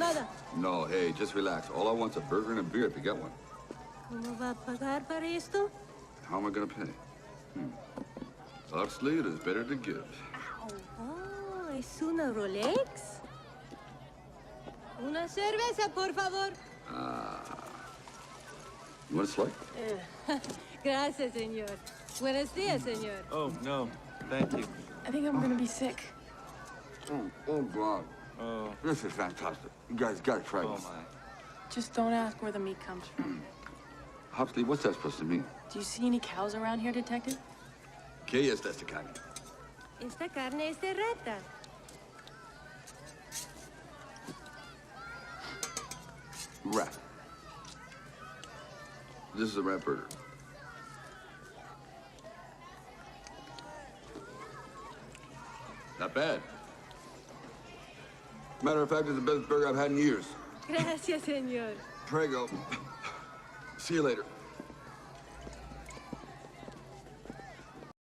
privada. No, hey, just relax. All I want's a burger and a beer if you get one. ¿Cómo va a pagar para esto? How am I gonna pay? Huxley, it is better to give. Oh, ¿es una Rolex? Una cerveza, por favor. You want a slice? Gracias, señor. Buenos días, señor. Oh, no. Thank you. I think I'm gonna be sick. Oh, God. Oh. This is fantastic. You guys gotta try Oh, this. my. Just don't ask where the meat comes from. Huxley, what's that supposed to mean? Do you see any cows around here, Detective? ¿Qué es esta carne? Esta carne es de rata. Rat. This is a Ratburger. Not bad. Matter of fact, it's the best burger I've had in years. Gracias, señor. Prego. See you later.